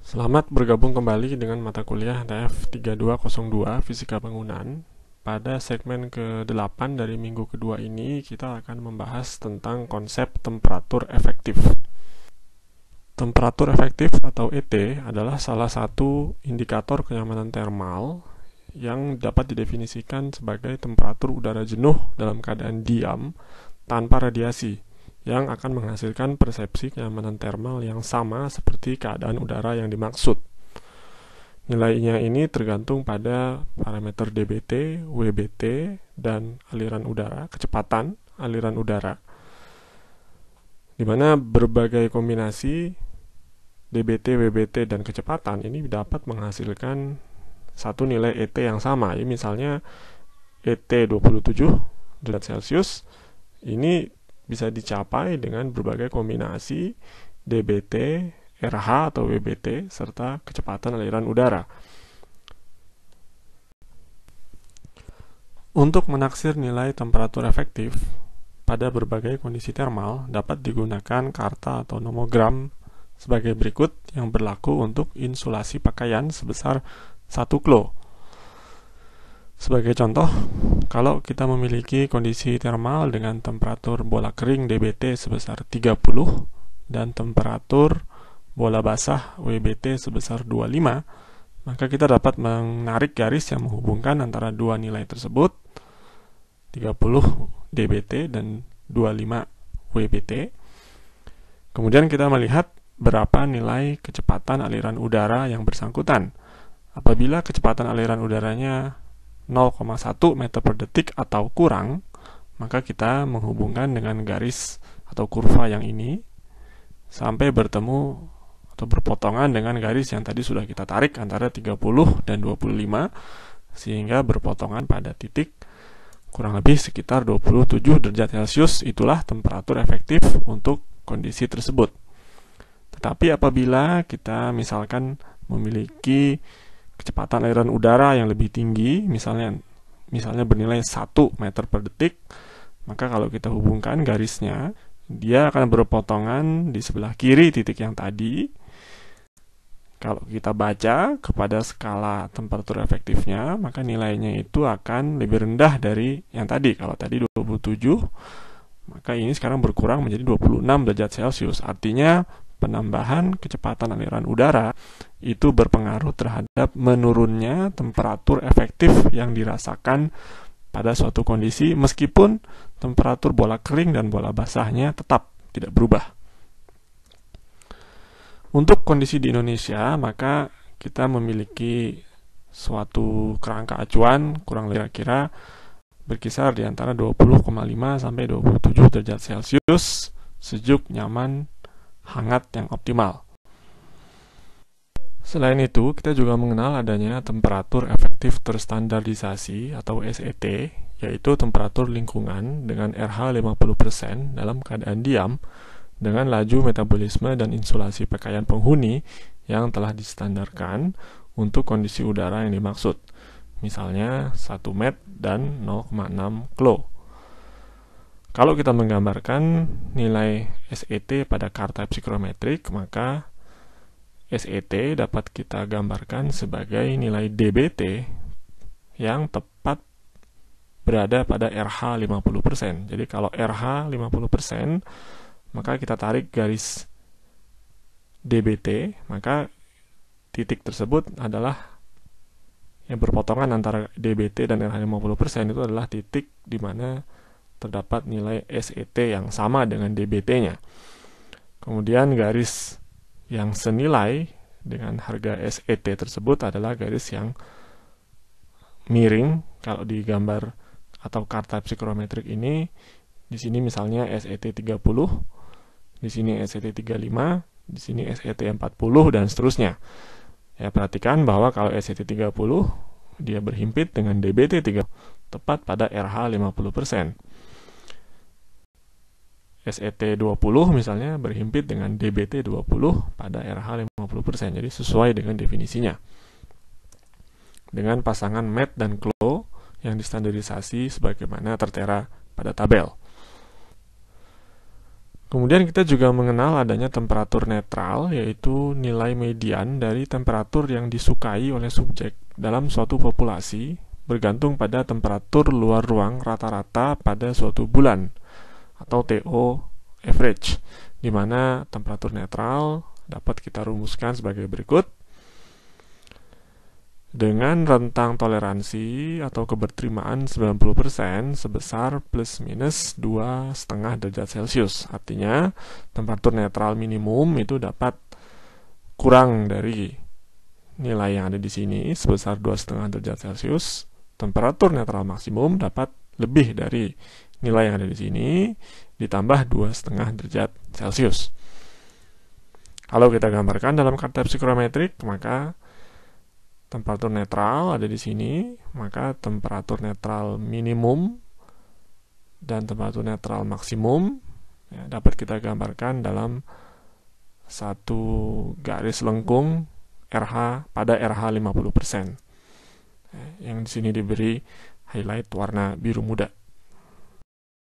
Selamat bergabung kembali dengan mata kuliah TF 3202 Fisika Bangunan. Pada segmen ke-8 dari minggu kedua ini, kita akan membahas tentang konsep temperatur efektif. Temperatur efektif atau ET adalah salah satu indikator kenyamanan termal yang dapat didefinisikan sebagai temperatur udara jenuh dalam keadaan diam tanpa radiasi, yang akan menghasilkan persepsi kenyamanan termal yang sama seperti keadaan udara yang dimaksud. Nilainya ini tergantung pada parameter dBT, WBT, dan aliran udara, kecepatan aliran udara, di mana berbagai kombinasi dBT, WBT, dan kecepatan ini dapat menghasilkan satu nilai ET yang sama. Ya, misalnya ET 27 derajat Celcius ini bisa dicapai dengan berbagai kombinasi dBT, RH atau WBT, serta kecepatan aliran udara. Untuk menaksir nilai temperatur efektif pada berbagai kondisi termal, dapat digunakan karta atau nomogram sebagai berikut yang berlaku untuk insulasi pakaian sebesar 1 klo. Sebagai contoh, kalau kita memiliki kondisi termal dengan temperatur bola kering dBT sebesar 30 dan temperatur bola basah WBT sebesar 25, maka kita dapat menarik garis yang menghubungkan antara dua nilai tersebut, 30 dBT dan 25 WBT. Kemudian kita melihat berapa nilai kecepatan aliran udara yang bersangkutan. Apabila kecepatan aliran udaranya 0,1 meter per detik atau kurang, maka kita menghubungkan dengan garis atau kurva yang ini sampai bertemu atau berpotongan dengan garis yang tadi sudah kita tarik antara 30 dan 25, sehingga berpotongan pada titik kurang lebih sekitar 27 derajat Celcius. Itulah temperatur efektif untuk kondisi tersebut. Tetapi apabila kita misalkan memiliki kecepatan aliran udara yang lebih tinggi, misalnya bernilai 1 meter per detik, maka kalau kita hubungkan garisnya, dia akan berpotongan di sebelah kiri titik yang tadi. Kalau kita baca kepada skala temperatur efektifnya, maka nilainya itu akan lebih rendah dari yang tadi. Kalau tadi 27, maka ini sekarang berkurang menjadi 26 derajat Celcius. Artinya penambahan kecepatan aliran udara itu berpengaruh terhadap menurunnya temperatur efektif yang dirasakan pada suatu kondisi, meskipun temperatur bola kering dan bola basahnya tetap tidak berubah. Untuk kondisi di Indonesia, maka kita memiliki suatu kerangka acuan kurang lebih kira-kira berkisar di antara 20,5 sampai 27 derajat Celcius, sejuk, nyaman, hangat yang optimal. Selain itu, kita juga mengenal adanya temperatur efektif terstandarisasi atau SET, yaitu temperatur lingkungan dengan RH 50% dalam keadaan diam dengan laju metabolisme dan insulasi pakaian penghuni yang telah distandarkan untuk kondisi udara yang dimaksud, misalnya 1 met dan 0,6 klo. Kalau kita menggambarkan nilai SET pada karta psikometrik, maka SET dapat kita gambarkan sebagai nilai dBT yang tepat berada pada RH 50%. Jadi kalau RH 50%, maka kita tarik garis dBT, maka titik tersebut adalah yang berpotongan antara dBT dan RH 50% itu adalah titik di mana terdapat nilai SET yang sama dengan dBT-nya. Kemudian garis yang senilai dengan harga SET tersebut adalah garis yang miring. Kalau di gambar atau karta psikometrik ini, di sini misalnya SET 30, di sini SET 35, di sini SET 40, dan seterusnya. Ya, perhatikan bahwa kalau SET 30 dia berhimpit dengan dBT 30 tepat pada RH 50%. SET 20 misalnya berhimpit dengan dBT 20 pada RH 50%. Jadi sesuai dengan definisinya. Dengan pasangan met dan klo yang distandarisasi sebagaimana tertera pada tabel. Kemudian kita juga mengenal adanya temperatur netral, yaitu nilai median dari temperatur yang disukai oleh subjek dalam suatu populasi bergantung pada temperatur luar ruang rata-rata pada suatu bulan, atau TO average, di mana temperatur netral dapat kita rumuskan sebagai berikut. Dengan rentang toleransi atau keberterimaan 90% sebesar plus minus 2,5 derajat Celcius. Artinya, temperatur netral minimum itu dapat kurang dari nilai yang ada di sini sebesar 2,5 derajat Celcius. Temperatur netral maksimum dapat lebih dari nilai yang ada di sini ditambah 2,5 derajat Celcius. Kalau kita gambarkan dalam konsep psikometrik, maka temperatur netral ada di sini, maka temperatur netral minimum dan temperatur netral maksimum dapat kita gambarkan dalam satu garis lengkung RH pada RH 50%. Yang di sini diberi highlight warna biru muda.